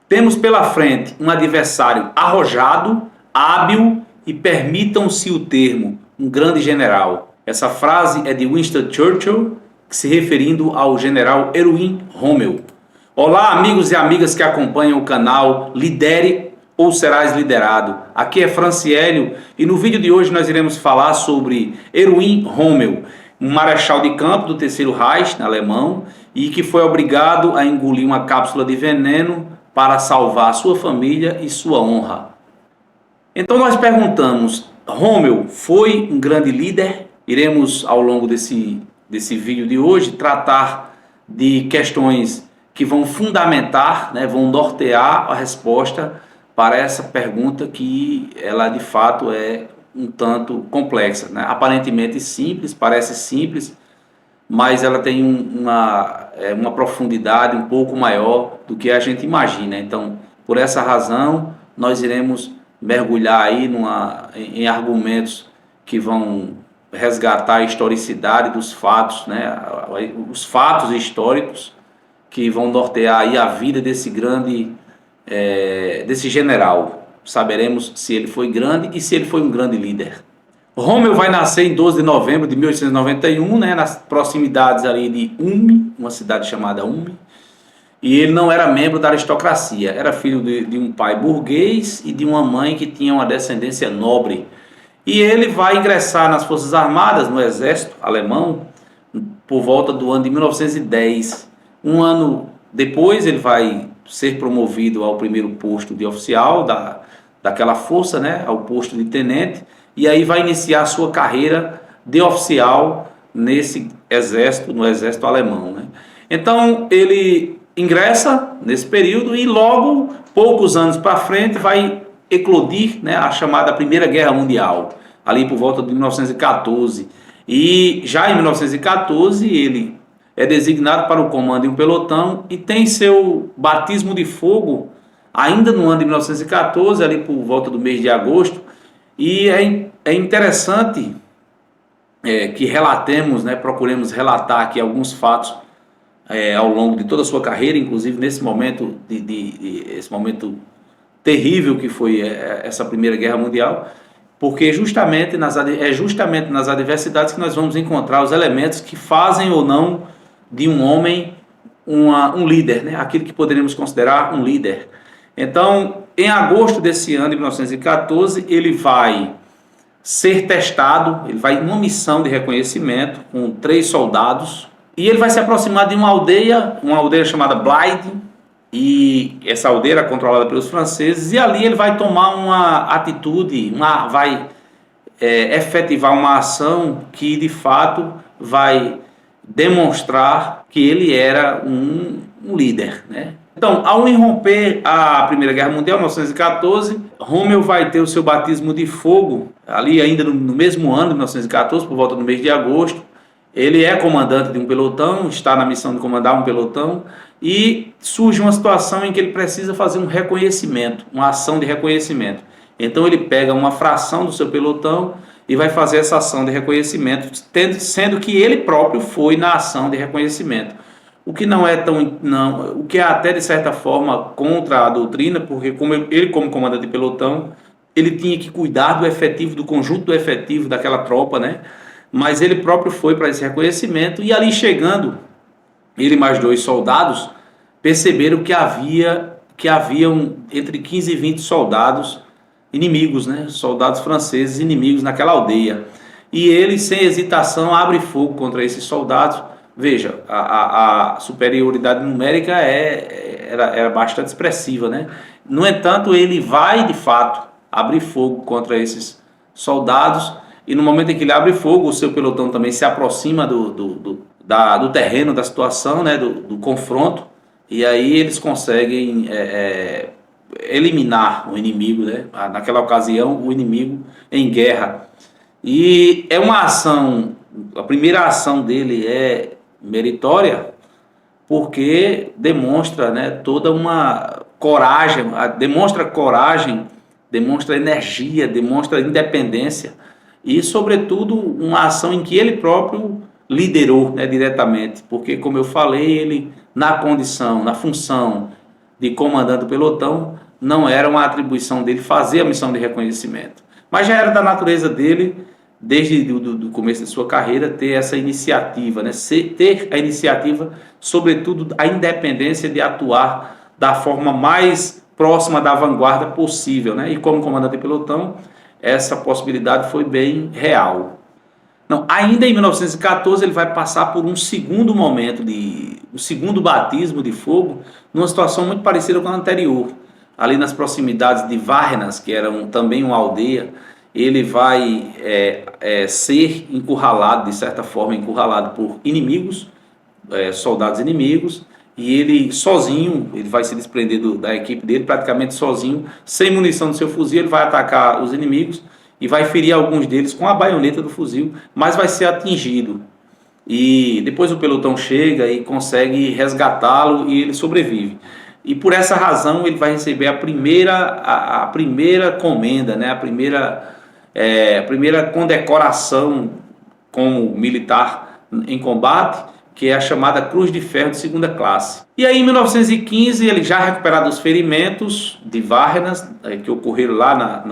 Temos pela frente um adversário arrojado, hábil e, permitam-se o termo, um grande general. Essa frase é de Winston Churchill, se referindo ao general Erwin Rommel. Olá, amigos e amigas que acompanham o canal Lidere ou Serás Liderado. Aqui é Franciélio e no vídeo de hoje nós iremos falar sobre Erwin Rommel, um marechal de campo do Terceiro Reich, alemão, e que foi obrigado a engolir uma cápsula de veneno para salvar sua família e sua honra. Então nós perguntamos, Rommel foi um grande líder? Iremos ao longo desse vídeo de hoje tratar de questões que vão fundamentar, vão nortear a resposta para essa pergunta que ela de fato é um tanto complexa, Aparentemente simples, parece simples, mas ela tem uma profundidade um pouco maior do que a gente imagina. Então, por essa razão, nós iremos mergulhar aí em argumentos que vão resgatar a historicidade dos fatos, os fatos históricos que vão nortear aí a vida desse general. Saberemos se ele foi grande e se ele foi um grande líder. Rommel vai nascer em 12 de novembro de 1891, nas proximidades ali de Ulm, uma cidade chamada Ulm, e ele não era membro da aristocracia, era filho de um pai burguês e de uma mãe que tinha uma descendência nobre. E ele vai ingressar nas Forças Armadas, no exército alemão, por volta do ano de 1910. Um ano depois ele vai ser promovido ao primeiro posto de oficial daquela força, ao posto de tenente, e aí vai iniciar a sua carreira de oficial nesse exército, no exército alemão. Então ele ingressa nesse período e logo, poucos anos para frente, vai eclodir a chamada Primeira Guerra Mundial, ali por volta de 1914. E já em 1914 ele é designado para o comando de um pelotão e tem seu batismo de fogo ainda no ano de 1914, ali por volta do mês de agosto. E é interessante que relatemos, procuremos relatar aqui alguns fatos ao longo de toda a sua carreira, inclusive nesse momento, esse momento terrível que foi essa Primeira Guerra Mundial, porque é justamente nas adversidades que nós vamos encontrar os elementos que fazem ou não de um homem um líder, aquilo que poderíamos considerar um líder. Então, em agosto desse ano de 1914, ele vai ser testado, ele vai em uma missão de reconhecimento com 3 soldados, e ele vai se aproximar de uma aldeia chamada Blyde, e essa aldeia era controlada pelos franceses, e ali ele vai tomar uma atitude, vai efetivar uma ação que de fato vai demonstrar que ele era um líder, Então, ao irromper a Primeira Guerra Mundial, em 1914, Rommel vai ter o seu batismo de fogo, ali ainda no mesmo ano de 1914, por volta do mês de agosto. Ele é comandante de um pelotão, está na missão de comandar um pelotão, e surge uma situação em que ele precisa fazer um reconhecimento, uma ação de reconhecimento. Então ele pega uma fração do seu pelotão e vai fazer essa ação de reconhecimento, sendo que ele próprio foi na ação de reconhecimento. O que o que é até de certa forma contra a doutrina, porque como comandante de pelotão, ele tinha que cuidar do conjunto do efetivo daquela tropa, Mas ele próprio foi para esse reconhecimento, e ali chegando, ele e mais 2 soldados perceberam que haviam entre 15 e 20 soldados inimigos, soldados franceses inimigos naquela aldeia. E ele, sem hesitação, abre fogo contra esses soldados. Veja, a superioridade numérica era bastante expressiva, No entanto, ele vai, de fato, abrir fogo contra esses soldados, e no momento em que ele abre fogo, o seu pelotão também se aproxima do terreno, da situação, do confronto, e aí eles conseguem eliminar o inimigo, naquela ocasião, o inimigo em guerra. E é uma ação, a primeira ação dele é meritória, porque demonstra toda uma coragem, demonstra energia, demonstra independência e, sobretudo, uma ação em que ele próprio liderou diretamente, porque, como eu falei, ele na condição, na função de comandante do pelotão, não era uma atribuição dele fazer a missão de reconhecimento. Mas já era da natureza dele, desde o começo de sua carreira, ter essa iniciativa, né? Ter a iniciativa, sobretudo a independência de atuar da forma mais próxima da vanguarda possível, né? E como comandante de pelotão, essa possibilidade foi bem real. Não, ainda em 1914 ele vai passar por um segundo momento, um segundo batismo de fogo, numa situação muito parecida com a anterior. Ali nas proximidades de Varnas, que era também uma aldeia, ele vai ser encurralado, de certa forma encurralado por inimigos, soldados inimigos, e ele sozinho, ele vai se desprender da equipe dele, praticamente sozinho, sem munição do seu fuzil, ele vai atacar os inimigos e vai ferir alguns deles com a baioneta do fuzil, mas vai ser atingido. E depois o pelotão chega e consegue resgatá-lo e ele sobrevive. E por essa razão ele vai receber a primeira comenda, né? a primeira condecoração como militar em combate, que é a chamada Cruz de Ferro de segunda classe. E aí em 1915, ele já recuperado dos ferimentos de Varnas, que ocorreram lá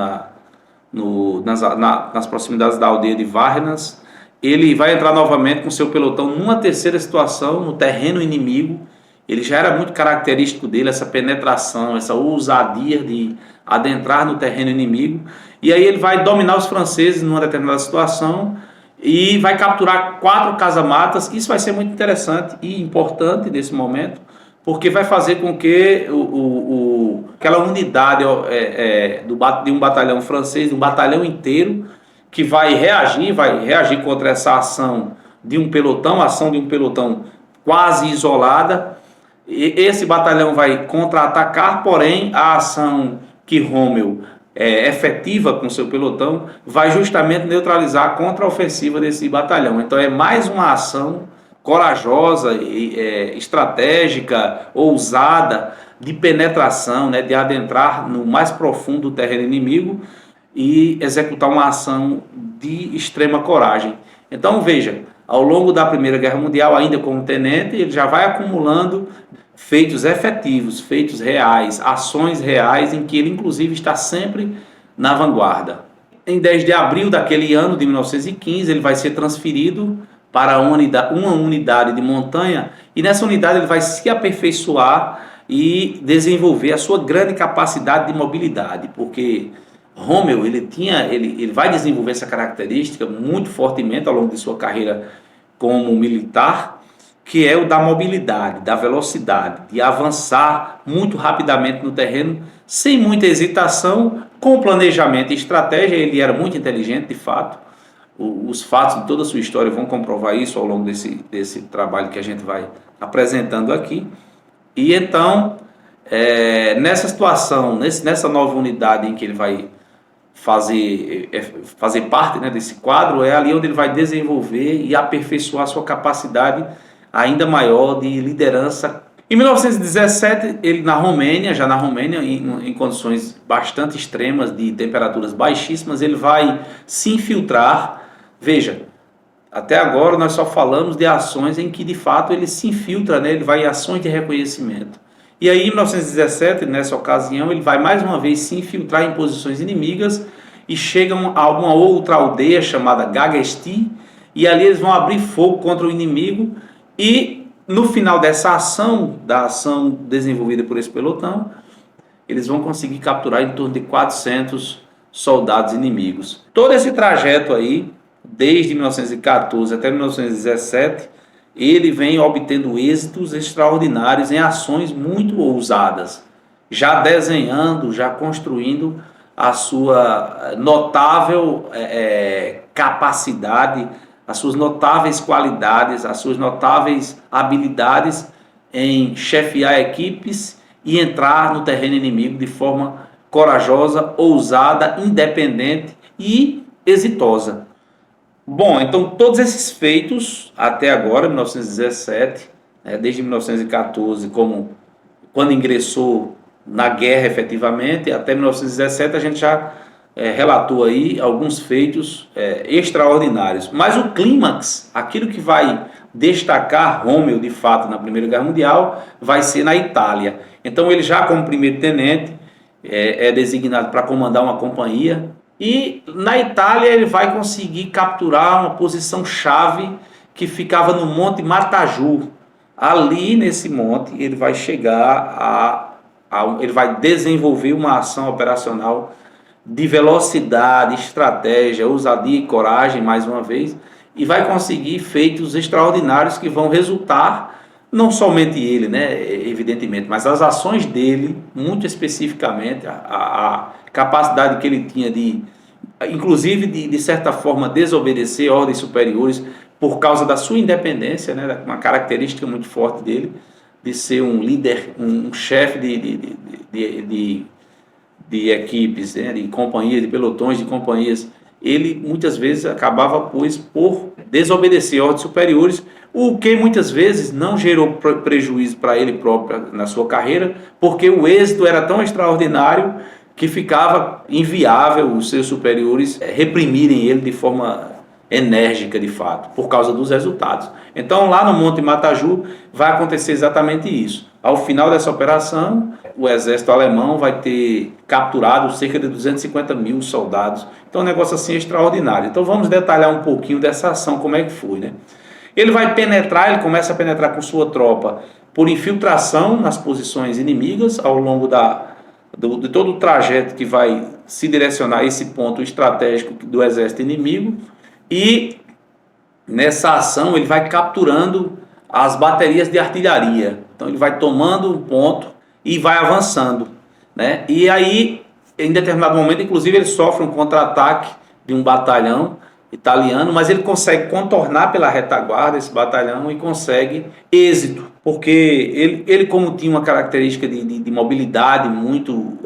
nas proximidades da aldeia de Varnas, ele vai entrar novamente com seu pelotão numa terceira situação, no terreno inimigo. Ele já era muito característico dele, essa penetração, essa ousadia de adentrar no terreno inimigo. E aí ele vai dominar os franceses numa determinada situação e vai capturar 4 casamatas. Isso vai ser muito interessante e importante nesse momento, porque vai fazer com que aquela unidade de um batalhão francês, um batalhão inteiro, que vai reagir contra essa ação de um pelotão, ação de um pelotão quase isolada. E esse batalhão vai contra-atacar, porém a ação que Rommel efetiva com seu pelotão vai justamente neutralizar a contra-ofensiva desse batalhão. Então é mais uma ação corajosa, estratégica, ousada, de penetração, né, de adentrar no mais profundo do terreno inimigo e executar uma ação de extrema coragem. Então veja, ao longo da Primeira Guerra Mundial, ainda como tenente, ele já vai acumulando feitos efetivos, feitos reais, ações reais em que ele inclusive está sempre na vanguarda. Em 10 de abril daquele ano de 1915, ele vai ser transferido para uma unidade de montanha, e nessa unidade ele vai se aperfeiçoar e desenvolver a sua grande capacidade de mobilidade, porque Rommel ele vai desenvolver essa característica muito fortemente ao longo de sua carreira como militar, que é o da mobilidade, da velocidade, de avançar muito rapidamente no terreno, sem muita hesitação, com planejamento e estratégia. Ele era muito inteligente, de fato. Os fatos de toda a sua história vão comprovar isso ao longo desse trabalho que a gente vai apresentando aqui. E então, nessa situação, nessa nova unidade em que ele vai fazer parte, né, desse quadro, é ali onde ele vai desenvolver e aperfeiçoar sua capacidade ainda maior de liderança. Em 1917, ele na Romênia, em condições bastante extremas, de temperaturas baixíssimas, ele vai se infiltrar. Veja, até agora nós só falamos de ações em que de fato ele se infiltra, né? Ele vai em ações de reconhecimento. E aí em 1917, nessa ocasião, ele vai mais uma vez se infiltrar em posições inimigas e chegam a uma outra aldeia chamada Gagesti, e ali eles vão abrir fogo contra o inimigo. E no final dessa ação, da ação desenvolvida por esse pelotão, eles vão conseguir capturar em torno de 400 soldados inimigos. Todo esse trajeto aí, desde 1914 até 1917, ele vem obtendo êxitos extraordinários em ações muito ousadas, já desenhando, já construindo a sua notável capacidade, as suas notáveis qualidades, as suas notáveis habilidades em chefiar equipes e entrar no terreno inimigo de forma corajosa, ousada, independente e exitosa. Bom, então todos esses feitos até agora, 1917, desde 1914, quando ingressou na guerra efetivamente, até 1917 a gente já relatou aí alguns feitos extraordinários. Mas o clímax, aquilo que vai destacar Rommel de fato na Primeira Guerra Mundial, vai ser na Itália. Então ele já como primeiro-tenente é designado para comandar uma companhia, e na Itália ele vai conseguir capturar uma posição chave que ficava no Monte Mataju. Ali nesse monte ele vai chegar ele vai desenvolver uma ação operacional de velocidade, estratégia, ousadia e coragem, mais uma vez, e vai conseguir feitos extraordinários que vão resultar, não somente ele, né, evidentemente, mas as ações dele, muito especificamente, a capacidade que ele tinha de, inclusive de certa forma, desobedecer ordens superiores por causa da sua independência, né, uma característica muito forte dele, de ser um líder, um chefe de equipes, né, de companhias, de pelotões de companhias. Ele muitas vezes acabava, pois, por desobedecer ordens superiores, o que muitas vezes não gerou prejuízo para ele próprio na sua carreira, porque o êxito era tão extraordinário que ficava inviável os seus superiores reprimirem ele de forma enérgica, de fato, por causa dos resultados. Então, lá no Monte Mataju vai acontecer exatamente isso. Ao final dessa operação, o exército alemão vai ter capturado cerca de 250 mil soldados. Então, é um negócio assim extraordinário. Então, vamos detalhar um pouquinho dessa ação, como é que foi, né? Ele vai penetrar, ele começa a penetrar com sua tropa por infiltração nas posições inimigas ao longo de todo o trajeto que vai se direcionar a esse ponto estratégico do exército inimigo, e nessa ação ele vai capturando as baterias de artilharia. Então ele vai tomando um ponto e vai avançando, né? E aí, em determinado momento, inclusive, ele sofre um contra-ataque de um batalhão italiano, mas ele consegue contornar pela retaguarda esse batalhão e consegue êxito, porque ele como tinha uma característica de mobilidade muito,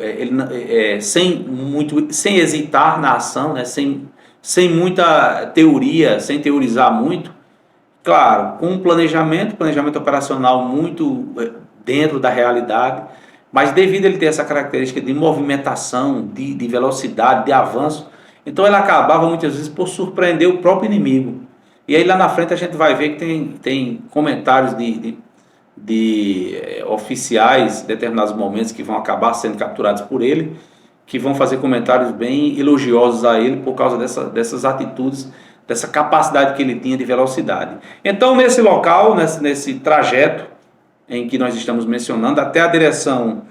sem hesitar na ação, né? Sem muita teoria, sem teorizar muito, claro, com um planejamento operacional muito dentro da realidade, mas devido a ele ter essa característica de movimentação, de velocidade, de avanço, então ele acabava muitas vezes por surpreender o próprio inimigo. E aí lá na frente a gente vai ver que tem comentários de oficiais em determinados momentos que vão acabar sendo capturados por ele, que vão fazer comentários bem elogiosos a ele por causa dessas atitudes, dessa capacidade que ele tinha de velocidade. Então, nesse local, nesse trajeto em que nós estamos mencionando, até a direção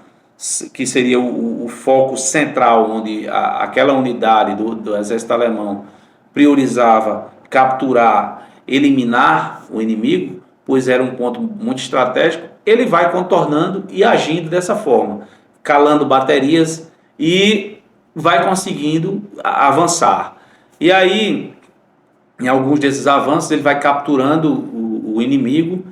que seria o foco central, onde aquela unidade do exército alemão priorizava capturar, eliminar o inimigo, pois era um ponto muito estratégico, ele vai contornando e agindo dessa forma, calando baterias, e vai conseguindo avançar. E aí, em alguns desses avanços, ele vai capturando o inimigo,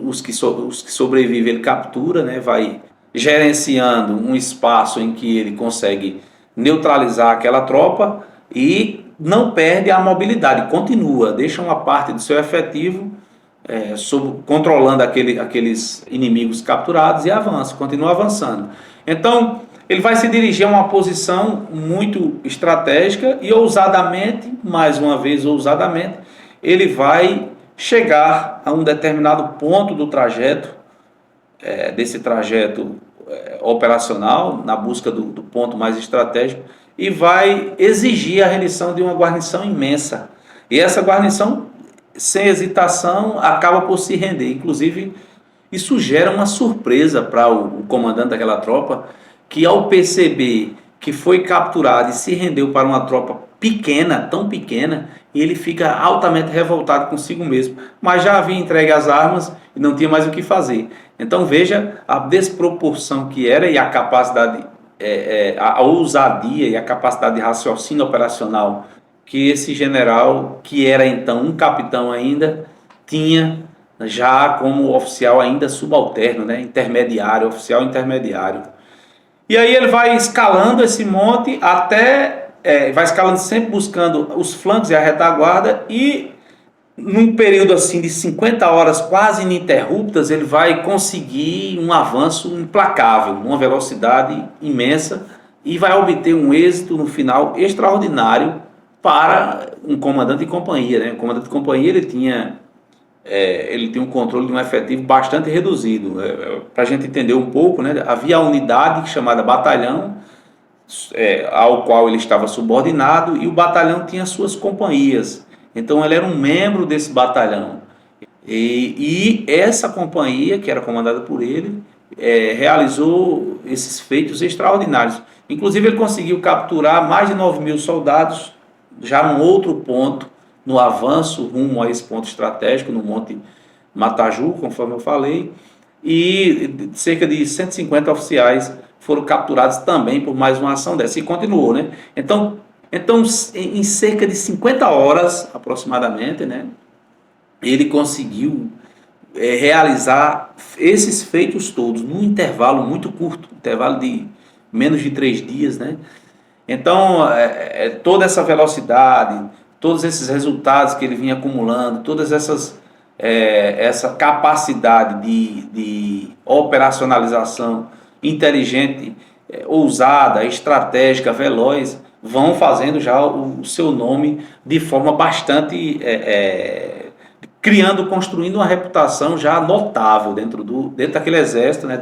os que sobrevivem ele captura, né? Vai gerenciando um espaço em que ele consegue neutralizar aquela tropa e não perde a mobilidade, continua, deixa uma parte do seu efetivo controlando aqueles inimigos capturados e avança, continua avançando. Então, ele vai se dirigir a uma posição muito estratégica e ousadamente, mais uma vez ousadamente, ele vai chegar a um determinado ponto do trajeto, desse trajeto operacional, na busca do ponto mais estratégico, e vai exigir a rendição de uma guarnição imensa. E essa guarnição, sem hesitação, acaba por se render. Inclusive, isso gera uma surpresa para o comandante daquela tropa, que ao perceber que foi capturado e se rendeu para uma tropa pequena, tão pequena, ele fica altamente revoltado consigo mesmo, mas já havia entregue as armas e não tinha mais o que fazer. Então veja a desproporção que era e a capacidade, a ousadia e a capacidade de raciocínio operacional que esse general, que era então um capitão ainda, tinha já como oficial ainda subalterno, né, intermediário, oficial intermediário. E aí ele vai escalando esse monte vai escalando sempre buscando os flancos e a retaguarda, e num período assim de 50 horas quase ininterruptas, ele vai conseguir um avanço implacável, uma velocidade imensa, e vai obter um êxito no final extraordinário para um comandante de companhia, né? O comandante de companhia ele tinha ele tem um controle de um efetivo bastante reduzido. Para a gente entender um pouco, né, havia a unidade chamada batalhão, ao qual ele estava subordinado, e o batalhão tinha suas companhias. Então ele era um membro desse batalhão. E essa companhia, que era comandada por ele, realizou esses feitos extraordinários. Inclusive ele conseguiu capturar mais de 9.000 soldados, já num outro ponto, no avanço rumo a esse ponto estratégico, no Monte Mataju, conforme eu falei, e cerca de 150 oficiais foram capturados também por mais uma ação dessa, e continuou, né? Então em cerca de 50 horas, aproximadamente, né, ele conseguiu realizar esses feitos todos num intervalo muito curto, intervalo de menos de 3 dias, né? Então, toda essa velocidade, todos esses resultados que ele vinha acumulando, todas essa capacidade de operacionalização inteligente, ousada, estratégica, veloz, vão fazendo já o seu nome de forma bastante criando, construindo uma reputação já notável dentro daquele exército, né,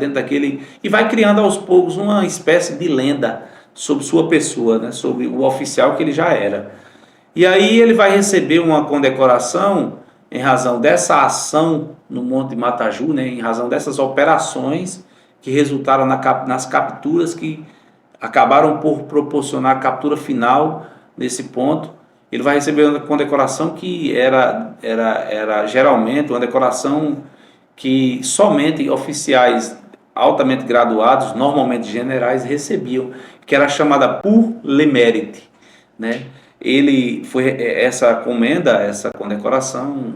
e vai criando aos poucos uma espécie de lenda sobre sua pessoa, né, sobre o oficial que ele já era. E aí ele vai receber uma condecoração em razão dessa ação no Monte Mataju, né, em razão dessas operações que resultaram nas capturas que acabaram por proporcionar a captura final nesse ponto. Ele vai receber uma condecoração que era geralmente uma decoração que somente oficiais altamente graduados, normalmente generais, recebiam, que era chamada pour le mérite, né? Essa comenda, essa condecoração,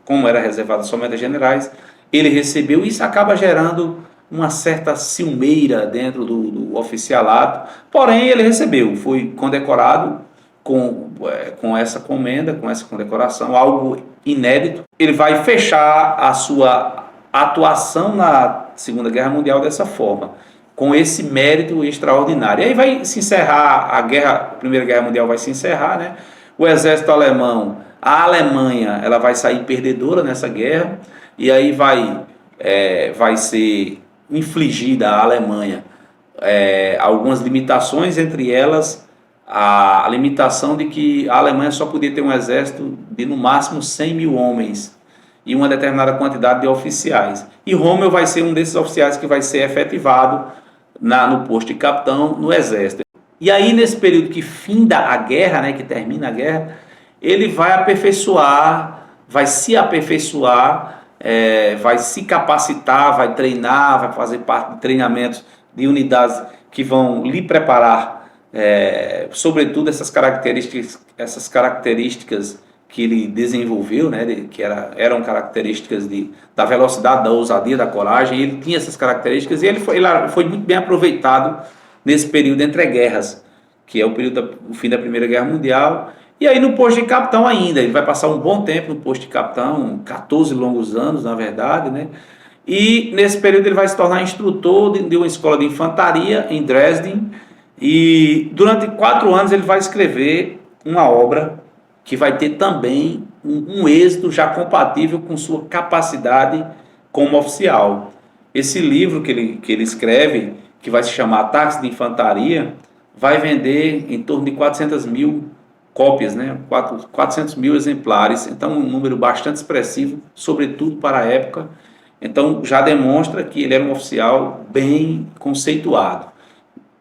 como era reservada somente a generais, ele recebeu, e isso acaba gerando uma certa ciumeira dentro do oficialato, porém ele recebeu, foi condecorado com essa comenda, com essa condecoração, algo inédito. Ele vai fechar a sua atuação na Segunda Guerra Mundial dessa forma, com esse mérito extraordinário. E aí vai se encerrar a Primeira Guerra Mundial, vai se encerrar, né? O exército alemão, a Alemanha, ela vai sair perdedora nessa guerra, e aí vai ser infligida à Alemanha algumas limitações, entre elas a limitação de que a Alemanha só podia ter um exército de no máximo 100.000 homens e uma determinada quantidade de oficiais. E Rommel vai ser um desses oficiais que vai ser efetivado no posto de capitão no exército. E aí, nesse período que finda a guerra, né, que termina a guerra, ele vai vai se aperfeiçoar, vai se capacitar, vai treinar, vai fazer parte de treinamentos de unidades que vão lhe preparar, sobretudo essas características que ele desenvolveu, né, que eram características da velocidade, da ousadia, da coragem. Ele tinha essas características, e ele foi muito bem aproveitado nesse período entre guerras, que é o fim da Primeira Guerra Mundial. E aí no posto de capitão ainda, ele vai passar um bom tempo no posto de capitão, 14 longos anos, na verdade, né? E nesse período ele vai se tornar instrutor de uma escola de infantaria em Dresden, e durante 4 anos ele vai escrever uma obra que vai ter também um êxito já compatível com sua capacidade como oficial. Esse livro que ele escreve, que vai se chamar Ataques de Infantaria, vai vender em torno de 400.000 cópias, né? 400.000 exemplares. Então um número bastante expressivo, sobretudo para a época. Então já demonstra que ele era um oficial bem conceituado.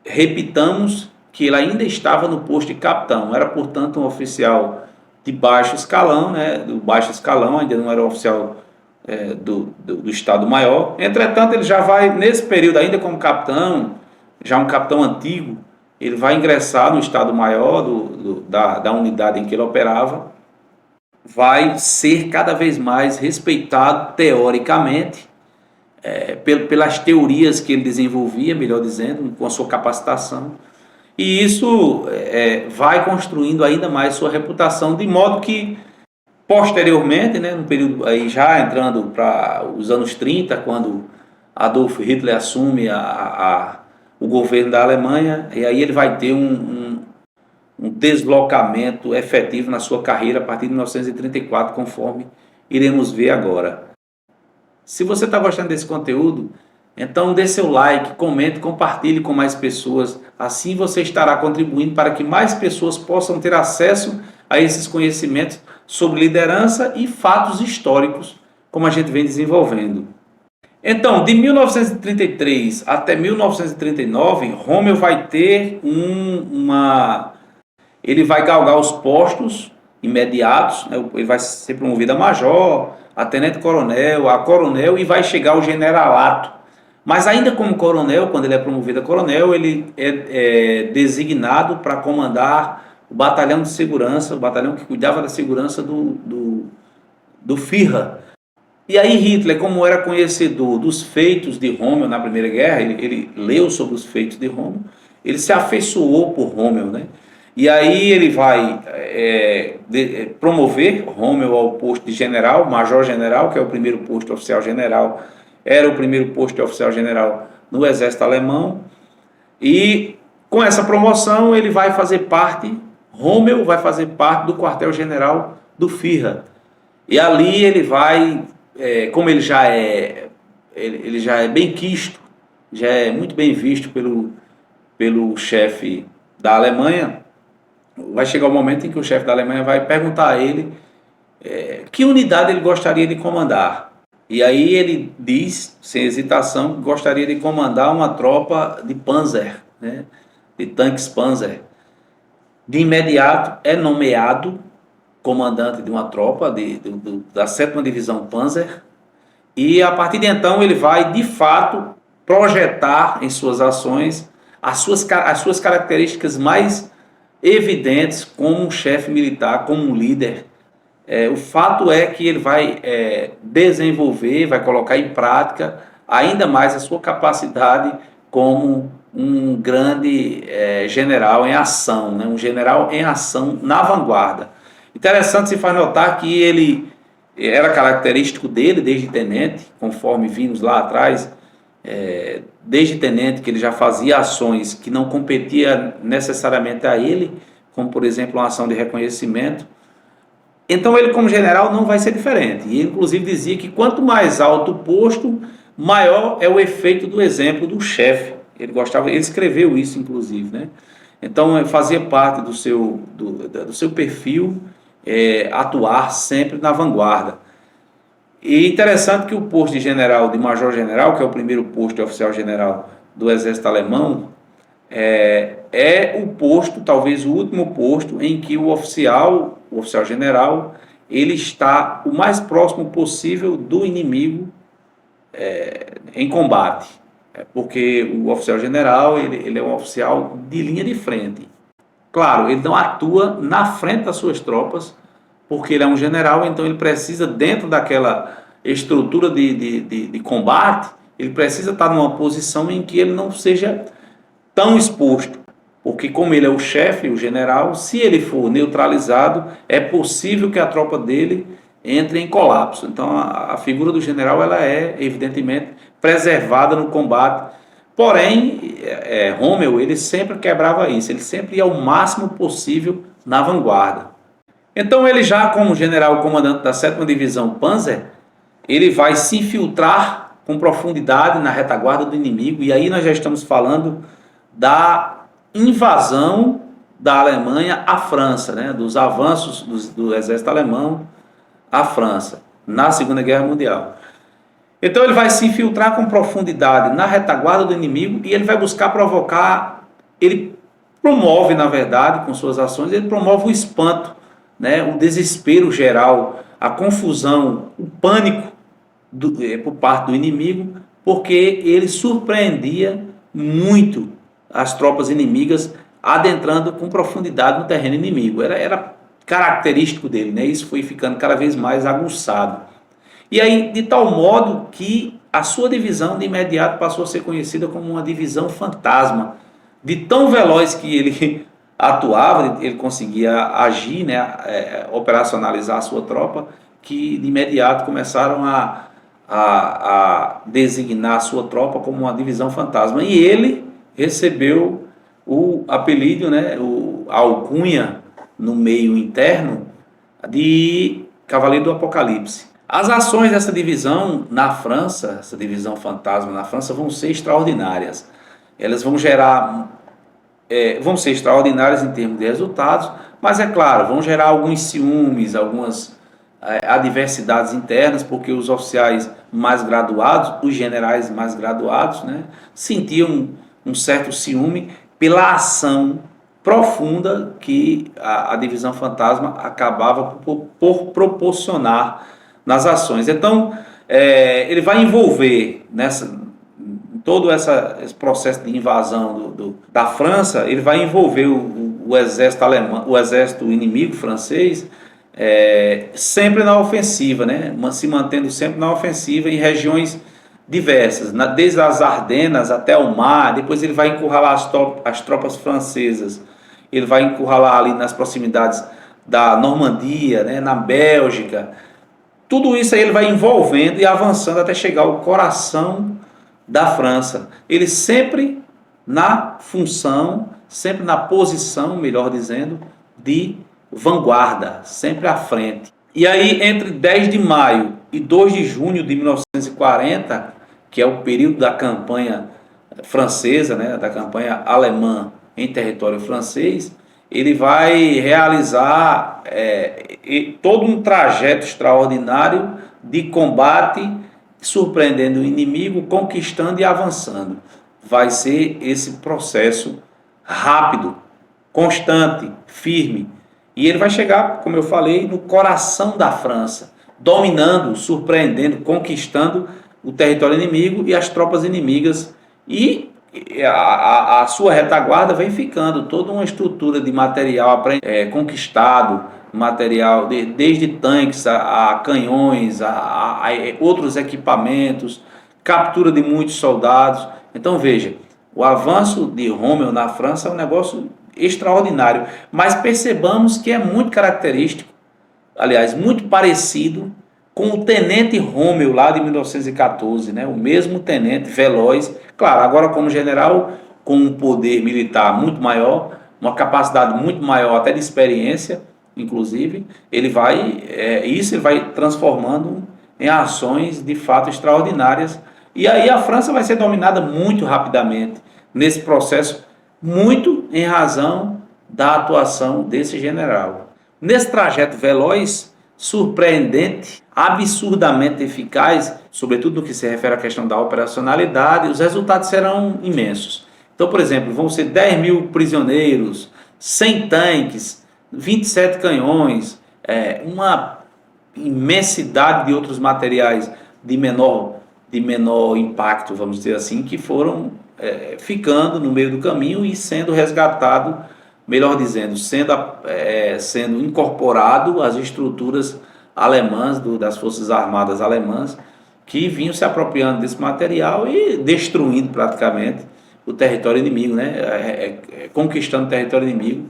Repitamos que ele ainda estava no posto de capitão, era portanto um oficial de baixo escalão, né? Do baixo escalão, ainda não era um oficial do Estado Maior. Entretanto, ele já vai, nesse período ainda como capitão, já um capitão antigo, ele vai ingressar no Estado Maior da unidade em que ele operava, vai ser cada vez mais respeitado teoricamente, pelas teorias que ele desenvolvia, melhor dizendo, com a sua capacitação, e isso vai construindo ainda mais sua reputação, de modo que posteriormente, né, no período aí já entrando para os anos 30, quando Adolf Hitler assume o governo da Alemanha, e aí ele vai ter um deslocamento efetivo na sua carreira a partir de 1934, conforme iremos ver agora. Se você está gostando desse conteúdo, então dê seu like, comente, compartilhe com mais pessoas. Assim você estará contribuindo para que mais pessoas possam ter acesso a esses conhecimentos sobre liderança e fatos históricos, como a gente vem desenvolvendo. Então, de 1933 até 1939, Rommel vai ter ele vai galgar os postos imediatos, né? Ele vai ser promovido a major, a tenente-coronel, a coronel e vai chegar ao generalato. Mas ainda como coronel, quando ele é promovido a coronel, ele é designado para comandar o batalhão de segurança, o batalhão que cuidava da segurança do Führer. E aí Hitler, como era conhecedor dos feitos de Rommel na Primeira Guerra, ele leu sobre os feitos de Rommel, ele se afeiçoou por Rommel, né? E aí ele vai promover Rommel ao posto de general, major-general, que é o primeiro posto de oficial-general, era o primeiro posto de oficial-general no exército alemão. E com essa promoção ele vai fazer parte, Rommel vai fazer parte do quartel-general do Führer. E ali ele vai, como ele já é bem quisto, já é muito bem visto pelo chefe da Alemanha, vai chegar o momento em que o chefe da Alemanha vai perguntar a ele que unidade ele gostaria de comandar. E aí ele diz, sem hesitação, que gostaria de comandar uma tropa de Panzer, né, de tanques Panzer. De imediato é nomeado comandante de uma tropa da 7ª Divisão Panzer, e a partir de então ele vai, de fato, projetar em suas ações as suas características mais evidentes como um chefe militar, como um líder. O fato é que ele vai desenvolver, vai colocar em prática ainda mais a sua capacidade como um grande general em ação, né? Um general em ação na vanguarda. Interessante se faz notar que ele era característico dele desde tenente, conforme vimos lá atrás, desde tenente que ele já fazia ações que não competia necessariamente a ele, como por exemplo uma ação de reconhecimento. Então ele como general não vai ser diferente. E ele inclusive dizia que quanto mais alto o posto, maior é o efeito do exemplo do chefe. Ele escreveu isso inclusive, né? Então fazia parte do seu perfil atuar sempre na vanguarda. E interessante que o posto de general, de major-general, que é o primeiro posto de oficial-general do exército alemão, é o posto, talvez o último posto, em que o oficial-general, ele está o mais próximo possível do inimigo em combate. Porque o oficial-general, ele é um oficial de linha de frente. Claro, ele não atua na frente das suas tropas, porque ele é um general, então ele precisa, dentro daquela estrutura de combate, ele precisa estar numa posição em que ele não seja tão exposto, porque como ele é o chefe, o general, se ele for neutralizado, é possível que a tropa dele entre em colapso. Então a figura do general ela é evidentemente preservada no combate. Porém, Rommel ele sempre quebrava isso, ele sempre ia ao máximo possível na vanguarda. Então ele já como general comandante da 7ª Divisão Panzer, ele vai se infiltrar com profundidade na retaguarda do inimigo, e aí nós já estamos falando da invasão da Alemanha à França, né? Dos avanços do exército alemão à França, na Segunda Guerra Mundial. Então ele vai se infiltrar com profundidade na retaguarda do inimigo e ele vai buscar provocar, ele promove, na verdade, com suas ações, ele promove o espanto, né? O desespero geral, a confusão, o pânico por parte do inimigo, porque ele surpreendia muito as tropas inimigas adentrando com profundidade no terreno inimigo. Era característico dele, né? Isso foi ficando cada vez mais aguçado. E aí, de tal modo que a sua divisão de imediato passou a ser conhecida como uma divisão fantasma. De tão veloz que ele atuava, ele conseguia agir, né? Operacionalizar a sua tropa, que de imediato começaram a designar a sua tropa como uma divisão fantasma. E ele recebeu o apelido, né, a alcunha no meio interno de Cavaleiro do Apocalipse. As ações dessa divisão na França, essa divisão fantasma na França, vão ser extraordinárias. Elas vão ser extraordinárias em termos de resultados, mas é claro, vão gerar alguns ciúmes, algumas adversidades internas, porque os oficiais mais graduados, os generais mais graduados, né, sentiam um certo ciúme pela ação profunda que a divisão fantasma acabava por proporcionar nas ações. Então, ele vai envolver todo esse processo de invasão da França, ele vai envolver o exército alemão, o exército inimigo francês, sempre na ofensiva, né? Se mantendo sempre na ofensiva em regiões diversas, desde as Ardenas até o mar. Depois ele vai encurralar as tropas francesas, ele vai encurralar ali nas proximidades da Normandia, né? Na Bélgica. Tudo isso aí ele vai envolvendo e avançando até chegar ao coração da França. Ele sempre na função, sempre na posição, melhor dizendo, de vanguarda, sempre à frente. E aí, entre 10 de maio e 2 de junho de 1940, que é o período da campanha francesa, né, da campanha alemã em território francês, ele vai realizar todo um trajeto extraordinário de combate, surpreendendo o inimigo, conquistando e avançando. Vai ser esse processo rápido, constante, firme. E ele vai chegar, como eu falei, no coração da França, dominando, surpreendendo, conquistando o território inimigo e as tropas inimigas. E a sua retaguarda vem ficando toda uma estrutura de material conquistado, material desde tanques a canhões, a outros equipamentos, captura de muitos soldados. Então veja, o avanço de Rommel na França é um negócio extraordinário, mas percebamos que é muito característico, aliás, muito parecido com o tenente Rommel lá de 1914, né? O mesmo tenente veloz, claro, agora como general, com um poder militar muito maior, uma capacidade muito maior até de experiência, inclusive, ele vai transformando em ações de fato extraordinárias, e aí a França vai ser dominada muito rapidamente nesse processo, muito em razão da atuação desse general. Nesse trajeto veloz, surpreendente, absurdamente eficaz, sobretudo no que se refere à questão da operacionalidade, os resultados serão imensos. Então, por exemplo, vão ser 10 mil prisioneiros, 100 tanques, 27 canhões, uma imensidade de outros materiais de menor impacto, vamos dizer assim, que foram ficando no meio do caminho e sendo resgatado, melhor dizendo, sendo incorporado às estruturas alemãs, das Forças Armadas alemãs, que vinham se apropriando desse material e destruindo praticamente o território inimigo, né? Conquistando o território inimigo.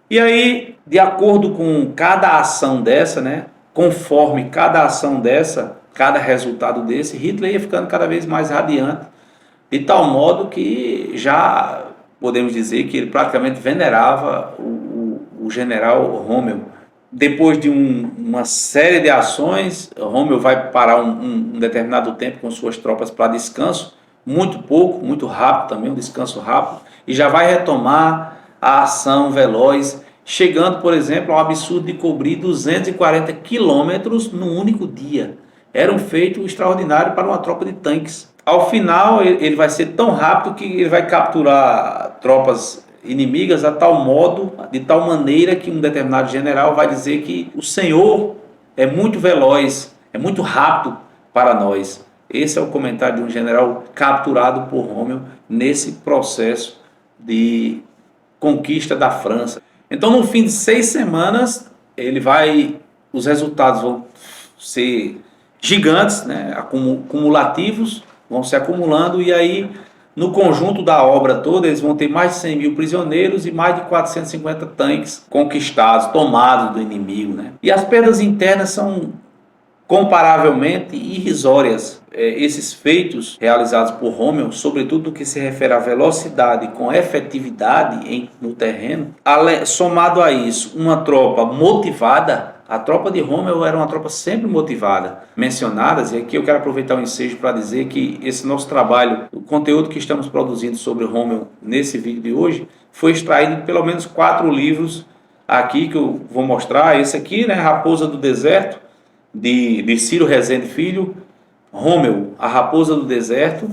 E aí, de acordo com cada ação dessa, né? Conforme cada ação dessa, cada resultado desse, Hitler ia ficando cada vez mais radiante, de tal modo que já podemos dizer que ele praticamente venerava o general Rommel. Depois de uma série de ações, Rommel vai parar um determinado tempo com suas tropas para descanso, muito pouco, muito rápido também, um descanso rápido, e já vai retomar a ação veloz, chegando, por exemplo, ao absurdo de cobrir 240 quilômetros num único dia. Era um feito extraordinário para uma tropa de tanques. Ao final, ele vai ser tão rápido que ele vai capturar tropas inimigas de tal maneira que um determinado general vai dizer que o senhor é muito veloz, é muito rápido para nós. Esse é o comentário de um general capturado por Rommel nesse processo de conquista da França. Então, no fim de 6 semanas, os resultados vão ser gigantes, né, cumulativos, vão se acumulando, e aí, no conjunto da obra toda, eles vão ter mais de 100 mil prisioneiros e mais de 450 tanques conquistados, tomados do inimigo, né? E as perdas internas são comparavelmente irrisórias. Esses feitos realizados por Rômmel, sobretudo no que se refere à velocidade com efetividade no terreno, somado a isso, uma tropa motivada. A tropa de Rômmel era uma tropa sempre motivada, mencionadas, e aqui eu quero aproveitar o ensejo para dizer que esse nosso trabalho, o conteúdo que estamos produzindo sobre Rômmel nesse vídeo de hoje, foi extraído de pelo menos 4 livros aqui que eu vou mostrar. Esse aqui, né, Raposa do Deserto, de Ciro Rezende Filho, Rômmel, A Raposa do Deserto.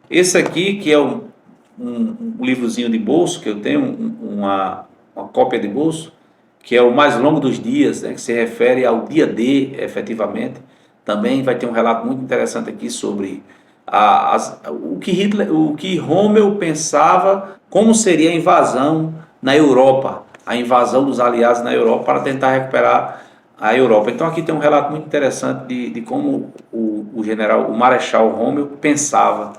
Esse aqui, que é um livrozinho de bolso, que eu tenho, uma cópia de bolso, que é o mais longo dos dias, né, que se refere ao dia D, efetivamente. Também vai ter um relato muito interessante aqui sobre o que Rômmel pensava, como seria a invasão na Europa, a invasão dos aliados na Europa para tentar recuperar a Europa. Então aqui tem um relato muito interessante de como o Marechal Rômmel pensava.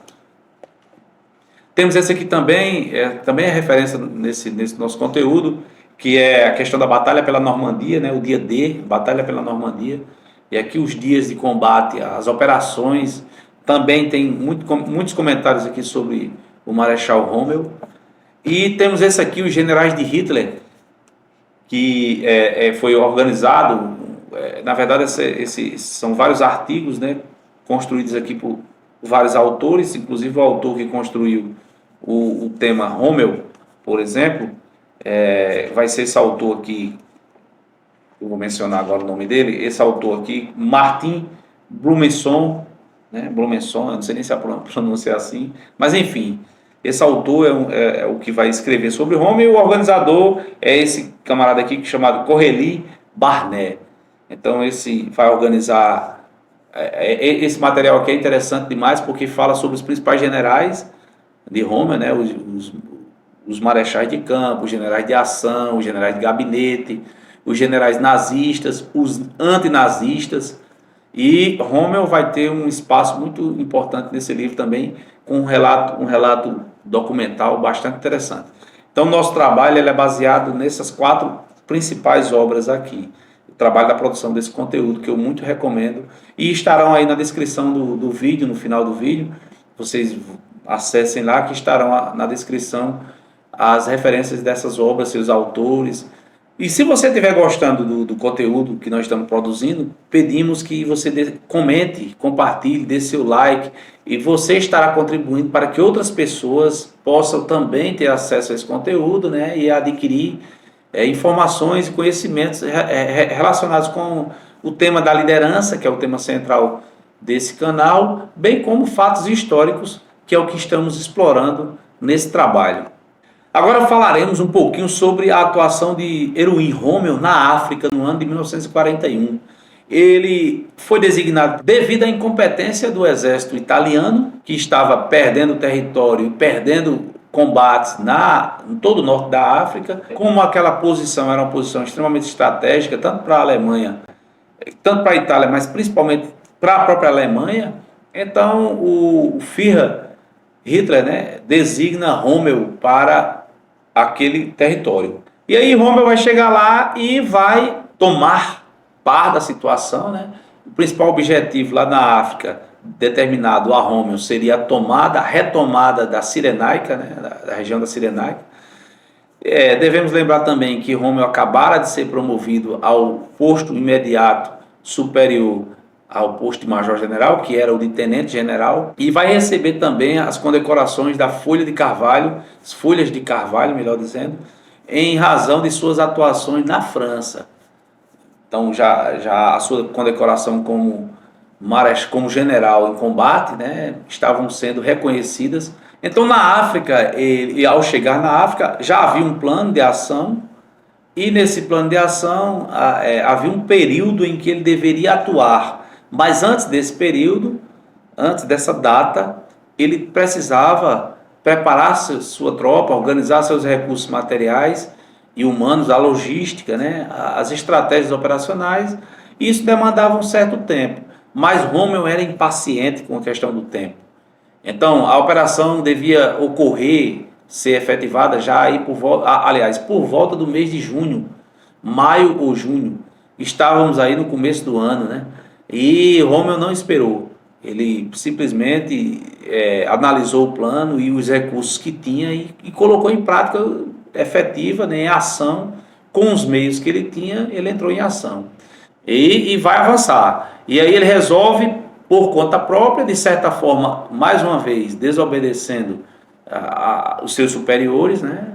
Temos esse aqui também é referência nesse nosso conteúdo, que é a questão da Batalha pela Normandia, né, o dia D, Batalha pela Normandia. E aqui os dias de combate, as operações. Também tem muitos comentários aqui sobre o Marechal Rômmel. E temos esse aqui, os generais de Hitler, que foi organizado, na verdade esses são vários artigos, né, construídos aqui por vários autores, inclusive o autor que construiu o tema Rômmel, por exemplo, vai ser esse autor aqui, eu vou mencionar agora o nome dele, esse autor aqui, Martin Blumenson, né, Blumenson, eu não sei nem se a pronúncia é assim, mas enfim, esse autor é o que vai escrever sobre Rômmel, e o organizador é esse camarada aqui chamado Corélie Barnet. Então esse vai organizar, esse material aqui é interessante demais porque fala sobre os principais generais de Rômmel, né, os marechais de campo, os generais de ação, os generais de gabinete, os generais nazistas, os antinazistas. E Rômmel vai ter um espaço muito importante nesse livro também, com um relato documental bastante interessante. Então, nosso trabalho é baseado nessas 4 principais obras aqui. O trabalho da produção desse conteúdo, que eu muito recomendo. E estarão aí na descrição do vídeo, no final do vídeo. Vocês acessem lá, que estarão na descrição as referências dessas obras, seus autores. E se você estiver gostando do conteúdo que nós estamos produzindo, pedimos que você comente, compartilhe, dê seu like, e você estará contribuindo para que outras pessoas possam também ter acesso a esse conteúdo, né, e adquirir informações e conhecimentos relacionados com o tema da liderança, que é o tema central desse canal, bem como fatos históricos, que é o que estamos explorando nesse trabalho. Agora falaremos um pouquinho sobre a atuação de Erwin Rommel na África no ano de 1941. Ele foi designado devido à incompetência do exército italiano, que estava perdendo território e perdendo combates em todo o norte da África. Como aquela posição era uma posição extremamente estratégica, tanto para a Alemanha, tanto para a Itália, mas principalmente para a própria Alemanha, então o Führer Hitler, né, designa Rommel para aquele território. E aí Rommel vai chegar lá e vai tomar par da situação, né? O principal objetivo lá na África, determinado a Rommel, seria a retomada da Cirenaica, né, da região da Cirenaica. Devemos lembrar também que Rommel acabara de ser promovido ao posto imediato superior ao posto de major-general, que era o de tenente-general, e vai receber também as condecorações da Folha de Carvalho, as Folhas de Carvalho, melhor dizendo, em razão de suas atuações na França. Então, já a sua condecoração como general em combate, né, estavam sendo reconhecidas. Então, na África, ao chegar na África, já havia um plano de ação, e nesse plano de ação havia um período em que ele deveria atuar. Mas antes desse período, antes dessa data, ele precisava preparar sua tropa, organizar seus recursos materiais e humanos, a logística, né, as estratégias operacionais, e isso demandava um certo tempo. Mas Rommel era impaciente com a questão do tempo. Então, a operação devia ser efetivada já aí por volta do mês de junho, maio ou junho. Estávamos aí no começo do ano, né? E Rommel não esperou. Ele simplesmente analisou o plano e os recursos que tinha e colocou em prática efetiva, né, em ação, com os meios que ele tinha, ele entrou em ação. E vai avançar. E aí ele resolve, por conta própria, de certa forma, mais uma vez, desobedecendo os seus superiores, né?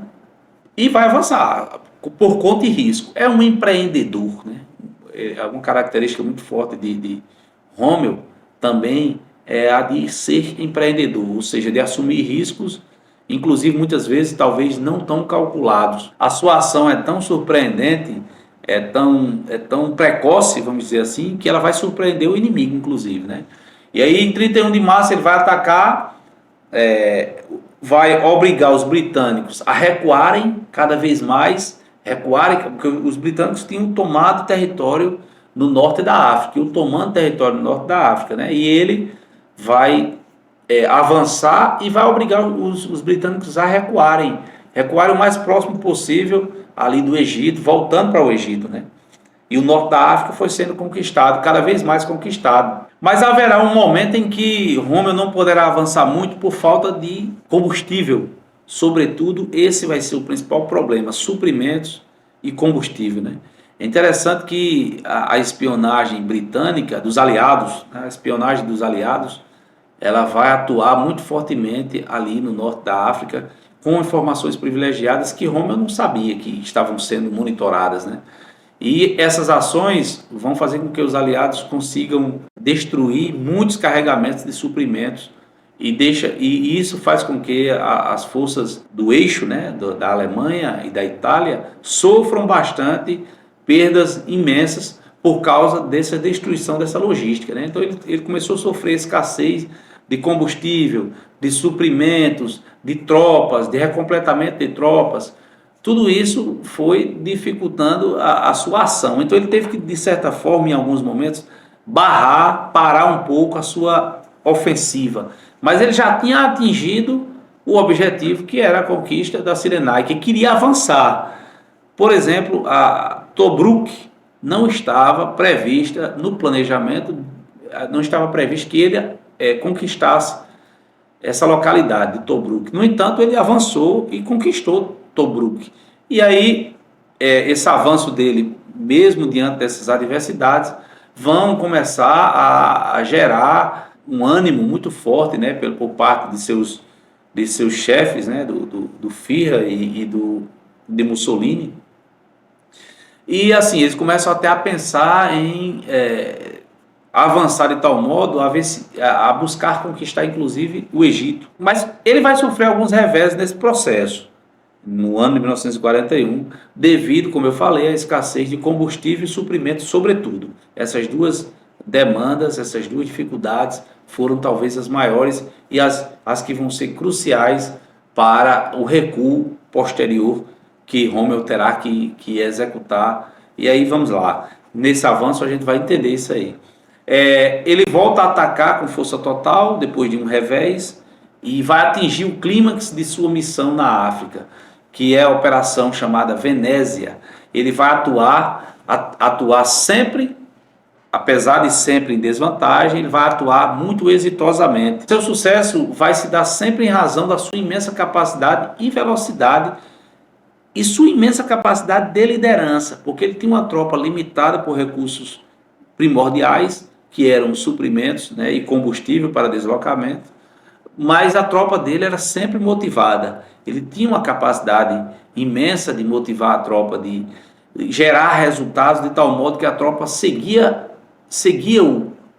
E vai avançar, por conta e risco. É um empreendedor, né? É uma característica muito forte de Rommel também é a de ser empreendedor, ou seja, de assumir riscos, inclusive muitas vezes talvez não tão calculados. A sua ação é tão surpreendente, é tão precoce, vamos dizer assim, que ela vai surpreender o inimigo, inclusive, né? E aí, em 31 de março, ele vai atacar, vai obrigar os britânicos a recuarem cada vez mais, porque os britânicos tinham tomado território no norte da África, e tomando território no norte da África, né? E ele vai avançar e vai obrigar os britânicos a recuarem o mais próximo possível ali do Egito, voltando para o Egito, né? E o norte da África foi sendo conquistado, cada vez mais conquistado. Mas haverá um momento em que Rommel não poderá avançar muito por falta de combustível. Sobretudo, esse vai ser o principal problema, suprimentos e combustível, né? É interessante que a espionagem britânica dos aliados, né, a espionagem dos aliados, ela vai atuar muito fortemente ali no norte da África, com informações privilegiadas que Rommel não sabia que estavam sendo monitoradas, né? E essas ações vão fazer com que os aliados consigam destruir muitos carregamentos de suprimentos e isso faz com que as forças do eixo, né, da Alemanha e da Itália sofram bastante perdas imensas por causa dessa destruição dessa logística, né? Então ele começou a sofrer escassez de combustível, de suprimentos, de tropas, de recompletamento de tropas. Tudo isso foi dificultando a sua ação. Então ele teve que, de certa forma, em alguns momentos, parar um pouco a sua ofensiva. Mas ele já tinha atingido o objetivo, que era a conquista da Cirenaica, que queria avançar. Por exemplo, a Tobruk não estava prevista no planejamento, não estava previsto que ele conquistasse essa localidade de Tobruk. No entanto, ele avançou e conquistou Tobruk. E aí, esse avanço dele, mesmo diante dessas adversidades, vão começar a gerar um ânimo muito forte, né, por parte de seus chefes, né, do Führer e de Mussolini. E assim, eles começam até a pensar em avançar de tal modo a buscar conquistar inclusive o Egito. Mas ele vai sofrer alguns revés nesse processo, no ano de 1941, devido, como eu falei, à escassez de combustível e suprimentos, sobretudo. Essas duas demandas, essas duas dificuldades foram talvez as maiores e as que vão ser cruciais para o recuo posterior que Rommel terá que executar. E aí vamos lá, nesse avanço a gente vai entender isso aí. Ele volta a atacar com força total depois de um revés e vai atingir o clímax de sua missão na África, que é a operação chamada Venésia. Ele vai atuar sempre, apesar de sempre em desvantagem, ele vai atuar muito exitosamente. Seu sucesso vai se dar sempre em razão da sua imensa capacidade e velocidade e sua imensa capacidade de liderança, porque ele tinha uma tropa limitada por recursos primordiais, que eram suprimentos, né, e combustível para deslocamento, mas a tropa dele era sempre motivada. Ele tinha uma capacidade imensa de motivar a tropa, de gerar resultados de tal modo que a tropa seguia-o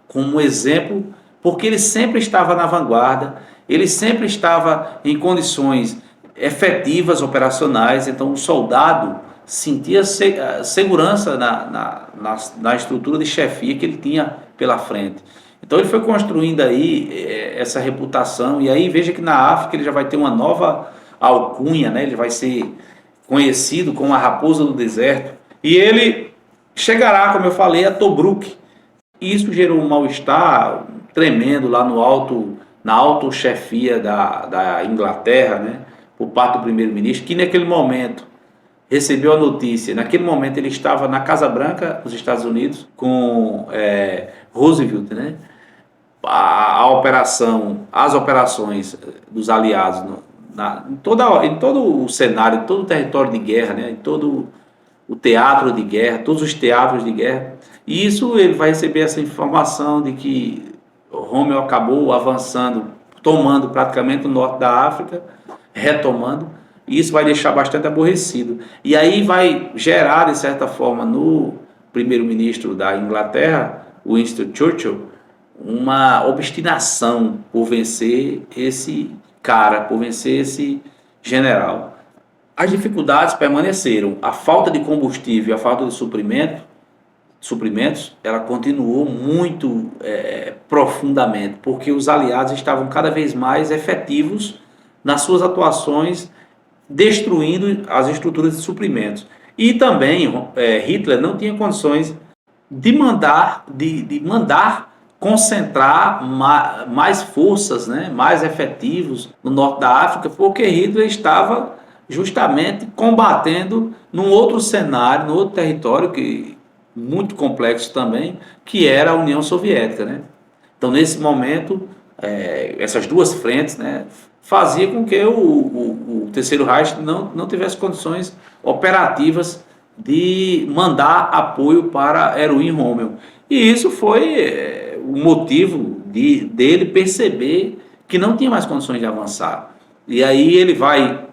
como exemplo, porque ele sempre estava na vanguarda, ele sempre estava em condições efetivas, operacionais. Então o soldado sentia segurança na estrutura de chefia que ele tinha pela frente. Então ele foi construindo aí essa reputação, e aí veja que na África ele já vai ter uma nova alcunha, né? Ele vai ser conhecido como a raposa do deserto, e ele chegará, como eu falei, a Tobruk. E isso gerou um mal-estar tremendo lá na autochefia da Inglaterra, né? Por parte do primeiro-ministro, que naquele momento recebeu a notícia. Naquele momento ele estava na Casa Branca, nos Estados Unidos, com Roosevelt, né? As operações dos aliados em todo o cenário, em todo o território de guerra, né? Em todo o teatro de guerra, todos os teatros de guerra. E isso ele vai receber essa informação de que Rommel acabou avançando, tomando praticamente o norte da África, retomando, e isso vai deixar bastante aborrecido. E aí vai gerar, de certa forma, no primeiro-ministro da Inglaterra, Winston Churchill, uma obstinação por vencer esse cara, por vencer esse general. As dificuldades permaneceram. A falta de combustível, a falta de suprimentos, ela continuou muito profundamente, porque os aliados estavam cada vez mais efetivos nas suas atuações, destruindo as estruturas de suprimentos. E também Hitler não tinha condições de mandar concentrar mais forças, né, mais efetivos no norte da África, porque Hitler estava justamente combatendo num outro cenário, num outro território que muito complexo também, que era a União Soviética, né? Então, nesse momento, essas duas frentes, né, fazia com que o Terceiro Reich não tivesse condições operativas de mandar apoio para Erwin Rommel. E isso foi o motivo dele perceber que não tinha mais condições de avançar. E aí ele vai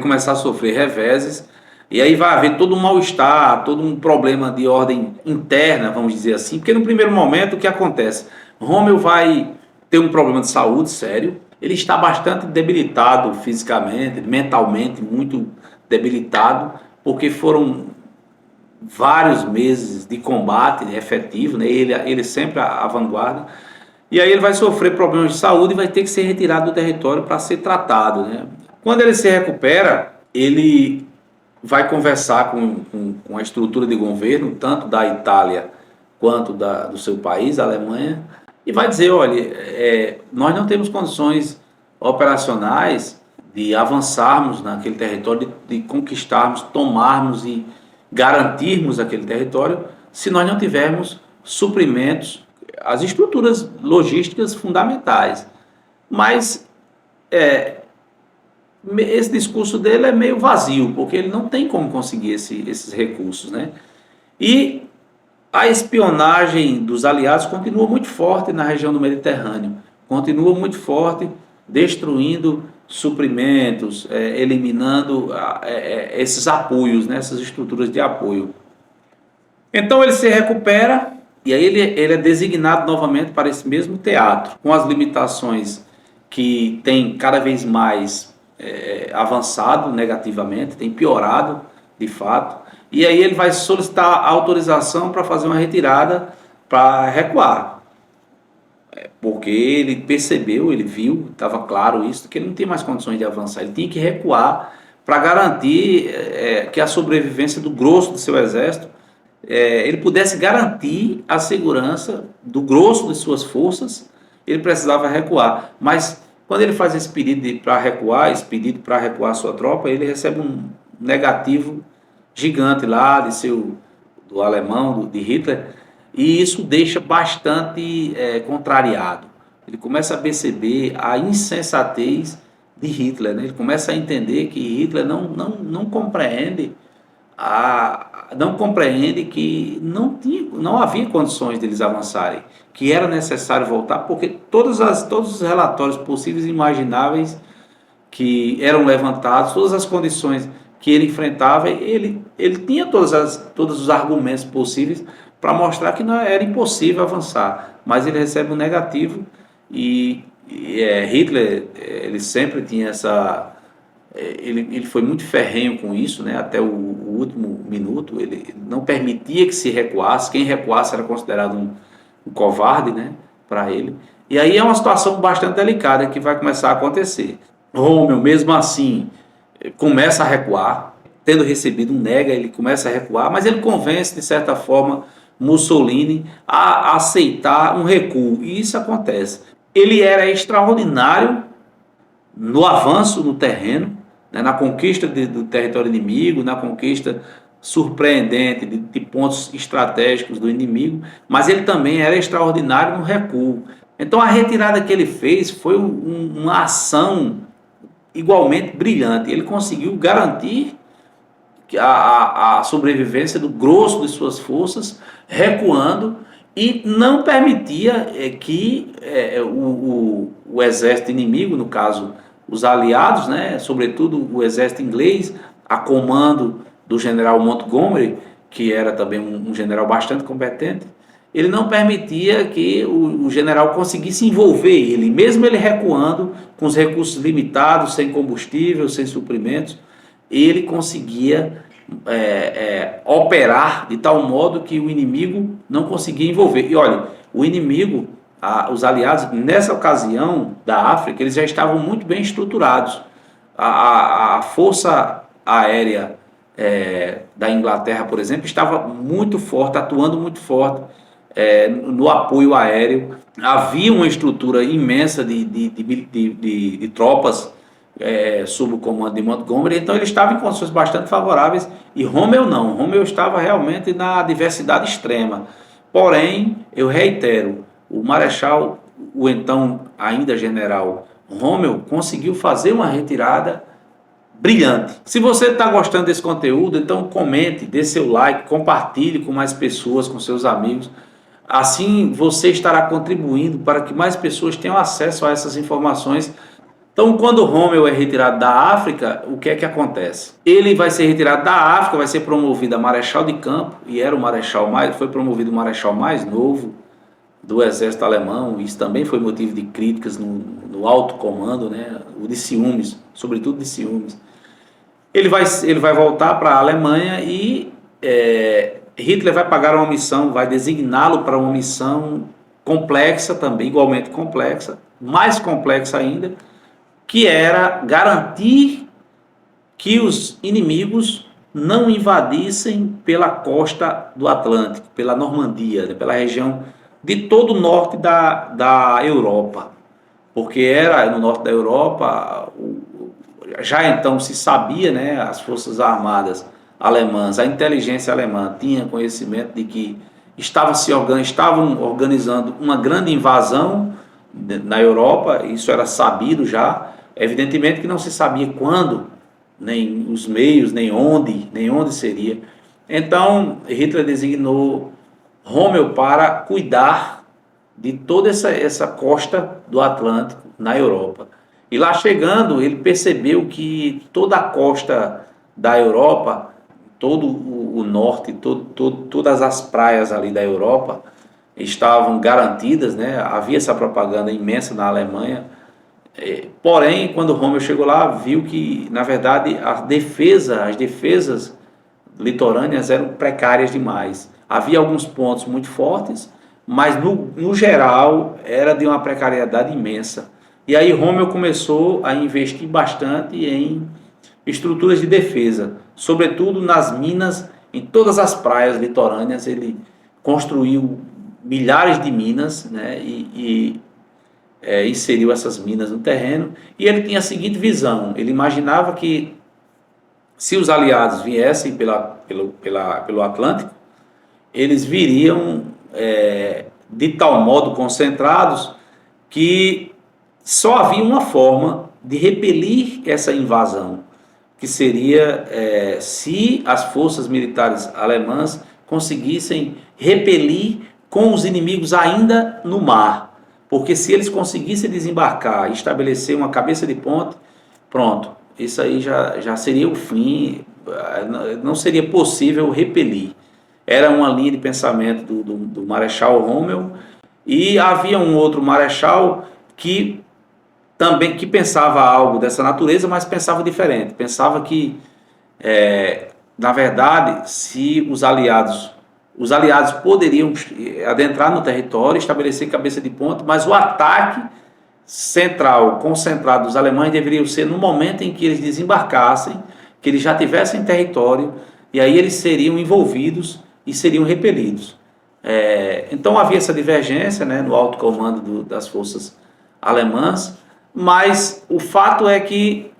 começar a sofrer reveses, e aí vai haver todo um mal-estar, todo um problema de ordem interna, vamos dizer assim, porque no primeiro momento o que acontece? Rommel vai ter um problema de saúde sério, ele está bastante debilitado fisicamente, mentalmente muito debilitado, porque foram vários meses de combate efetivo, né? Ele sempre à vanguarda, e aí ele vai sofrer problemas de saúde e vai ter que ser retirado do território para ser tratado, né? Quando ele se recupera, ele vai conversar com a estrutura de governo, tanto da Itália quanto do seu país, a Alemanha, e vai dizer, olha, nós não temos condições operacionais de avançarmos naquele território, de conquistarmos, tomarmos e garantirmos aquele território, se nós não tivermos suprimentos, as estruturas logísticas fundamentais. Mas esse discurso dele é meio vazio, porque ele não tem como conseguir esses recursos, né? E a espionagem dos aliados continua muito forte na região do Mediterrâneo, continua muito forte, destruindo suprimentos, eliminando esses apoios, né, essas estruturas de apoio. Então ele se recupera e aí ele é designado novamente para esse mesmo teatro, com as limitações que tem cada vez mais avançado negativamente, tem piorado de fato, e aí ele vai solicitar autorização para fazer uma retirada, para recuar, porque ele percebeu, ele viu, estava claro isso, que ele não tinha mais condições de avançar, ele tinha que recuar para garantir que a sobrevivência do grosso do seu exército, ele pudesse garantir a segurança do grosso de suas forças, ele precisava recuar, mas quando ele faz esse pedido para recuar sua tropa, ele recebe um negativo gigante lá do alemão, de Hitler, e isso deixa bastante contrariado. Ele começa a perceber a insensatez de Hitler, né? Ele começa a entender que Hitler não compreende que não havia condições deles avançarem, que era necessário voltar, porque todos os relatórios possíveis e imagináveis que eram levantados, todas as condições que ele enfrentava, ele tinha todos os argumentos possíveis para mostrar que não era impossível avançar, mas ele recebe um negativo e Hitler, ele sempre tinha ele foi muito ferrenho com isso, né? Até o último minuto, ele não permitia que se recuasse, quem recuasse era considerado um covarde, né? Para ele. E aí é uma situação bastante delicada que vai começar a acontecer. Rommel, mesmo assim, começa a recuar, tendo recebido um nega, ele começa a recuar, mas ele convence, de certa forma, Mussolini a aceitar um recuo, e isso acontece. Ele era extraordinário no avanço no terreno, né, na conquista do território inimigo, na conquista surpreendente de pontos estratégicos do inimigo, mas ele também era extraordinário no recuo. Então a retirada que ele fez foi uma ação igualmente brilhante. Ele conseguiu garantir a sobrevivência do grosso de suas forças, recuando, e não permitia que o exército inimigo, no caso os aliados, né, sobretudo o exército inglês, a comando do general Montgomery, que era também um general bastante competente, ele não permitia que o general conseguisse envolver ele, mesmo ele recuando, com os recursos limitados, sem combustível, sem suprimentos, ele conseguia operar de tal modo que o inimigo não conseguia envolver. E olha, o inimigo, os aliados, nessa ocasião da África, eles já estavam muito bem estruturados. A força aérea da Inglaterra, por exemplo, estava muito forte, atuando muito forte no apoio aéreo. Havia uma estrutura imensa de tropas sob o comando de Montgomery, então ele estava em condições bastante favoráveis, e Rommel não. Rommel estava realmente na adversidade extrema. Porém, eu reitero, o marechal, o então ainda general Rommel, conseguiu fazer uma retirada brilhante. Se você está gostando desse conteúdo, então comente, dê seu like, compartilhe com mais pessoas, com seus amigos. Assim você estará contribuindo para que mais pessoas tenham acesso a essas informações. Então, quando Rommel é retirado da África, o que é que acontece? Ele vai ser retirado da África, vai ser promovido a marechal de campo, e era o marechal foi promovido o marechal mais novo do exército alemão. Isso também foi motivo de críticas no alto comando, né? O de ciúmes, sobretudo de ciúmes. Ele vai voltar para a Alemanha e Hitler vai pagar uma missão, vai designá-lo para uma missão complexa também, igualmente complexa, mais complexa ainda, que era garantir que os inimigos não invadissem pela costa do Atlântico, pela Normandia, né, pela região de todo o norte da Europa. Porque era no norte da Europa, já então se sabia, né, as forças armadas alemãs, a inteligência alemã tinha conhecimento de que estavam organizando uma grande invasão na Europa. Isso era sabido já. Evidentemente que não se sabia quando, nem os meios, nem onde seria. Então, Hitler designou Rommel para cuidar de toda essa costa do Atlântico na Europa. E lá chegando, ele percebeu que toda a costa da Europa, todo o norte, todas as praias ali da Europa estavam garantidas, né? Havia essa propaganda imensa na Alemanha. Porém, quando Rommel chegou lá, viu que, na verdade, as defesas litorâneas eram precárias demais. Havia alguns pontos muito fortes, mas no geral era de uma precariedade imensa. E aí Rommel começou a investir bastante em estruturas de defesa, sobretudo nas minas, em todas as praias litorâneas. Ele construiu milhares de minas, né, e inseriu essas minas no terreno, e ele tinha a seguinte visão: ele imaginava que se os aliados viessem pelo Atlântico, eles viriam de tal modo concentrados que só havia uma forma de repelir essa invasão, que seria se as forças militares alemãs conseguissem repelir com os inimigos ainda no mar. Porque se eles conseguissem desembarcar e estabelecer uma cabeça de ponte, pronto, isso aí já seria o fim, não seria possível repelir. Era uma linha de pensamento do marechal Rommel, e havia um outro marechal que também pensava algo dessa natureza, mas pensava diferente. Pensava que, na verdade, se os aliados poderiam adentrar no território, estabelecer cabeça de ponte, mas o ataque central, concentrado dos alemães deveria ser no momento em que eles desembarcassem, que eles já tivessem território, e aí eles seriam envolvidos e seriam repelidos. Então havia essa divergência, né, no alto comando das forças alemãs, mas o fato é que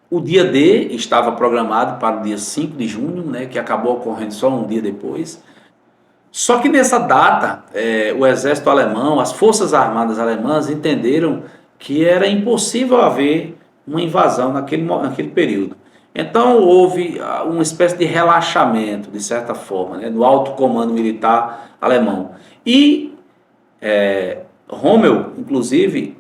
O dia D estava programado para o dia 5 de junho, né, que acabou ocorrendo só um dia depois. Só que nessa data, o exército alemão, as forças armadas alemãs entenderam que era impossível haver uma invasão naquele período. Então houve uma espécie de relaxamento, de certa forma, né, no alto comando militar alemão. E Rommel, inclusive,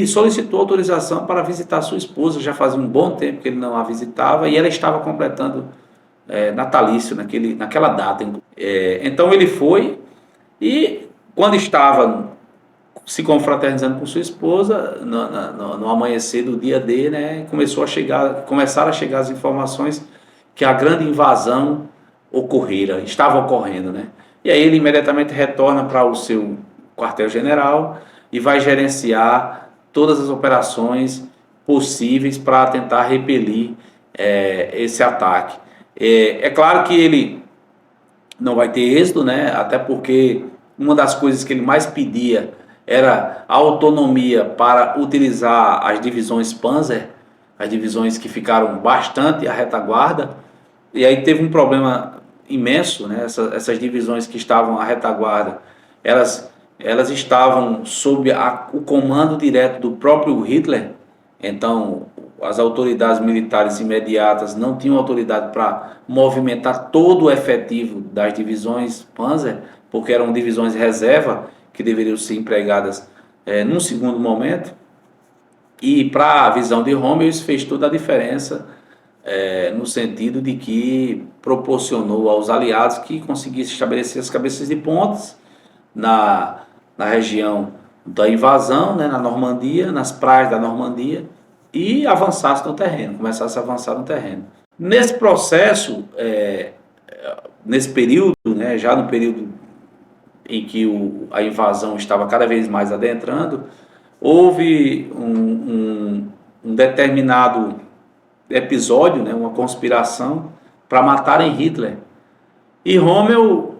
solicitou autorização para visitar sua esposa. Já fazia um bom tempo que ele não a visitava e ela estava completando natalício naquela data. Então ele foi e quando estava se confraternizando com sua esposa, no amanhecer do dia D, né, começaram a chegar as informações que a grande invasão estava ocorrendo, né? E aí ele imediatamente retorna para o seu quartel-general e vai gerenciar todas as operações possíveis para tentar repelir esse ataque. É claro que ele não vai ter êxito, né? Até porque uma das coisas que ele mais pedia era a autonomia para utilizar as divisões Panzer, as divisões que ficaram bastante à retaguarda, e aí teve um problema imenso, né? Essas divisões que estavam à retaguarda, elas estavam sob o comando direto do próprio Hitler. Então as autoridades militares imediatas não tinham autoridade para movimentar todo o efetivo das divisões Panzer, porque eram divisões reserva que deveriam ser empregadas num segundo momento. E para a visão de Rommel isso fez toda a diferença, no sentido de que proporcionou aos aliados que conseguissem estabelecer as cabeças de pontes na região da invasão, né, na Normandia, nas praias da Normandia, e avançasse no terreno, começasse a avançar no terreno. Nesse processo, nesse período, né, já no período em que a invasão estava cada vez mais adentrando, houve um determinado episódio, né, uma conspiração para matarem Hitler. E Rommel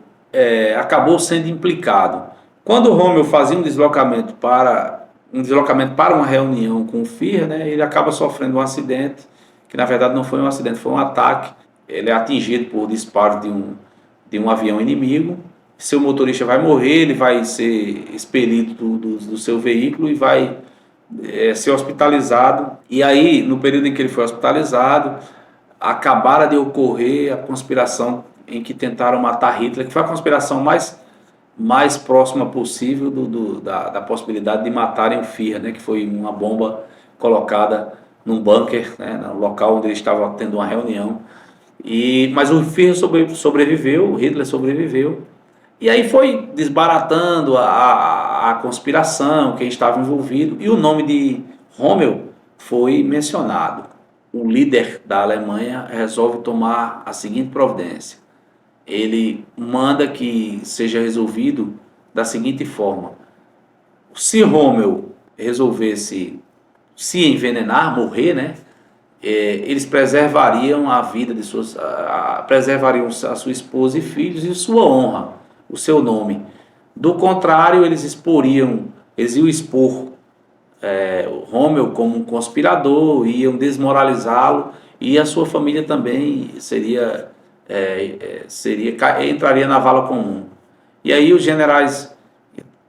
acabou sendo implicado. Quando Rommel fazia um deslocamento para uma reunião com o Führer, né, ele acaba sofrendo um acidente, que na verdade não foi um acidente, foi um ataque. Ele é atingido por disparo de um avião inimigo. Seu motorista vai morrer, ele vai ser expelido do seu veículo e vai ser hospitalizado. E aí, no período em que ele foi hospitalizado, acabara de ocorrer a conspiração em que tentaram matar Hitler, que foi a conspiração mais próxima possível da possibilidade de matarem o Führer, né, que foi uma bomba colocada num bunker, né, no local onde ele estava tendo uma reunião. Mas o Führer sobreviveu, o Hitler sobreviveu. E aí foi desbaratando a conspiração, quem estava envolvido, e o nome de Rommel foi mencionado. O líder da Alemanha resolve tomar a seguinte providência. Ele manda que seja resolvido da seguinte forma: se Rommel resolvesse se envenenar, morrer, né, eles preservariam a vida preservariam a sua esposa e filhos e sua honra, o seu nome. Do contrário, eles iam expor Rommel como um conspirador, iam desmoralizá-lo, e a sua família também entraria na vala comum. E aí os generais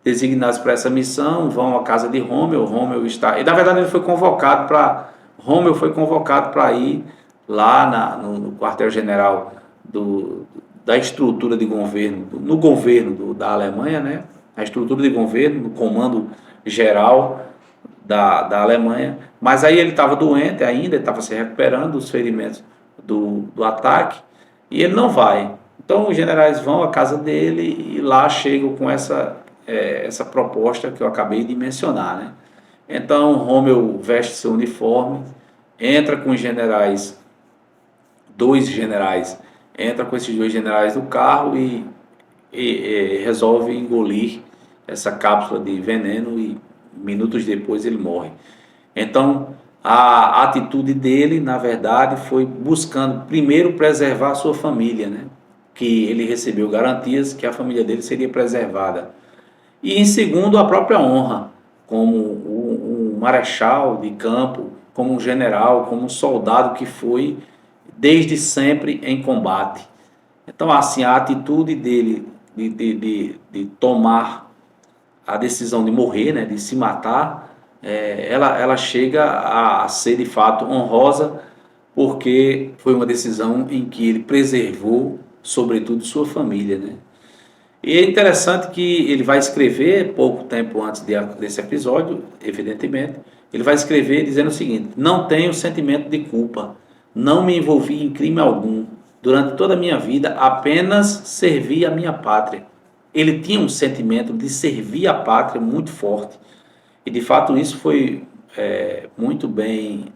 designados para essa missão vão à casa de Rommel. E na verdade Rommel foi convocado para ir lá no quartel-general da estrutura de governo, no governo da Alemanha, né? A estrutura de governo, no comando geral da Alemanha. Mas aí ele estava doente ainda, ele estava se recuperando dos ferimentos do ataque, e ele não vai. Então os generais vão à casa dele e lá chegam com essa proposta que eu acabei de mencionar, né? Então Rommel veste seu uniforme, entra com entra com esses dois generais no carro e resolve engolir essa cápsula de veneno, e minutos depois ele morre. Então a atitude dele, na verdade, foi buscando primeiro preservar a sua família, né? Que ele recebeu garantias que a família dele seria preservada. E em segundo, a própria honra, como um marechal de campo como um general, como um soldado que foi desde sempre em combate. Então, assim, a atitude dele de tomar a decisão de morrer, né, de se matar, ela chega a ser de fato honrosa, porque foi uma decisão em que ele preservou, sobretudo, sua família, né? E é interessante que ele vai escrever, pouco tempo antes desse episódio, evidentemente, ele vai escrever dizendo o seguinte: não tenho sentimento de culpa, não me envolvi em crime algum, durante toda a minha vida apenas servi a minha pátria. Ele tinha um sentimento de servir a pátria muito forte, e de fato isso foi muito bem,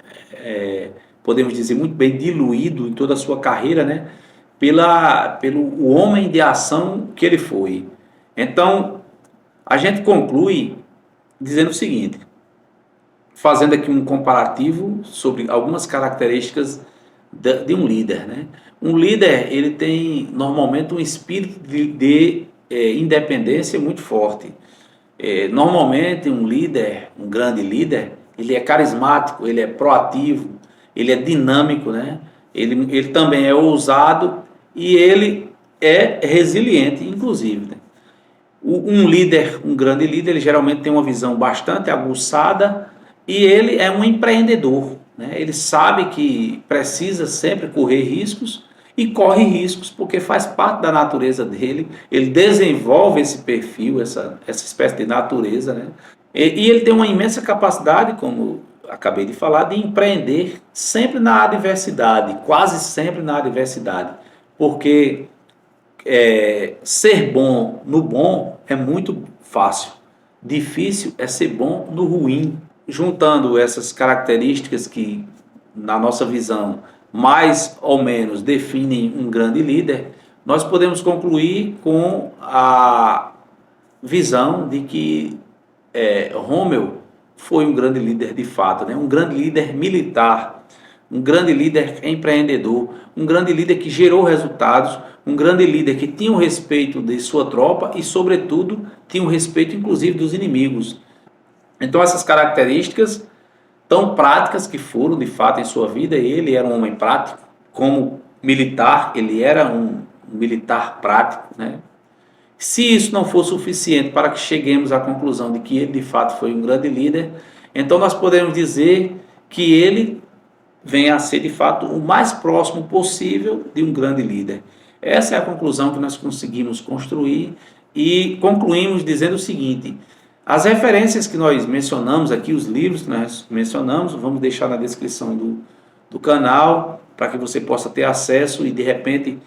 podemos dizer, muito bem diluído em toda a sua carreira, né? Pelo o homem de ação que ele foi. Então, a gente conclui dizendo o seguinte, fazendo aqui um comparativo sobre algumas características de um líder, né? Um líder, ele tem normalmente um espírito de independência muito forte. Normalmente um líder, um grande líder, ele é carismático, ele é proativo, ele é dinâmico, né? Ele também é ousado e ele é resiliente, inclusive, né? Um líder, um grande líder, ele geralmente tem uma visão bastante aguçada e ele é um empreendedor, né? Ele sabe que precisa sempre correr riscos e corre riscos porque faz parte da natureza dele. Ele desenvolve esse perfil, essa espécie de natureza, né? E ele tem uma imensa capacidade, como acabei de falar, de empreender sempre na adversidade, quase sempre na adversidade, porque ser bom no bom é muito fácil, difícil é ser bom no ruim. Juntando essas características que, na nossa visão, mais ou menos definem um grande líder, nós podemos concluir com a visão de que Rommel foi um grande líder de fato, né? Um grande líder militar, um grande líder empreendedor, um grande líder que gerou resultados, um grande líder que tinha o respeito de sua tropa e, sobretudo, tinha o respeito, inclusive, dos inimigos. Então, essas características tão práticas que foram, de fato, em sua vida, ele era um homem prático, como militar, ele era um militar prático, né? Se isso não for suficiente para que cheguemos à conclusão de que ele, de fato, foi um grande líder, então nós podemos dizer que ele venha a ser, de fato, o mais próximo possível de um grande líder. Essa é a conclusão que nós conseguimos construir e concluímos dizendo o seguinte: as referências que nós mencionamos aqui, os livros que nós mencionamos, vamos deixar na descrição do canal, para que você possa ter acesso e, de repente,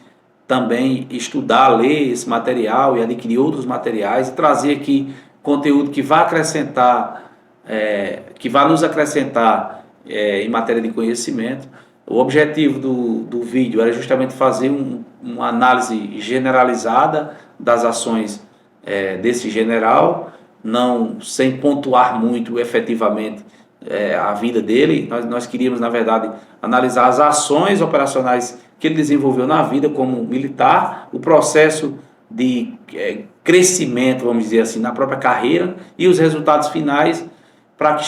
também estudar, ler esse material e adquirir outros materiais e trazer aqui conteúdo que vai acrescentar, que vai nos acrescentar em matéria de conhecimento. O objetivo do vídeo era justamente fazer uma análise generalizada das ações desse general, não sem pontuar muito efetivamente a vida dele. Nós queríamos, na verdade, analisar as ações operacionais que ele desenvolveu na vida como militar, o processo de crescimento, vamos dizer assim, na própria carreira e os resultados finais, para que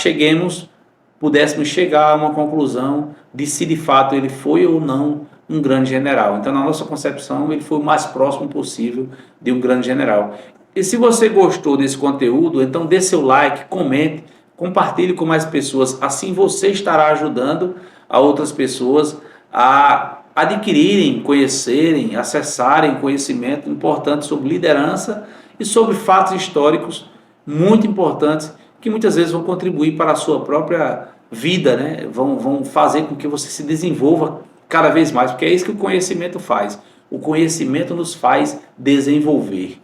pudéssemos chegar a uma conclusão de se de fato ele foi ou não um grande general. Então, na nossa concepção, ele foi o mais próximo possível de um grande general. E se você gostou desse conteúdo, então dê seu like, comente, compartilhe com mais pessoas. Assim você estará ajudando a outras pessoas a adquirirem, conhecerem, acessarem conhecimento importante sobre liderança e sobre fatos históricos muito importantes que muitas vezes vão contribuir para a sua própria vida, né? Vão fazer com que você se desenvolva cada vez mais, porque é isso que o conhecimento faz. O conhecimento nos faz desenvolver.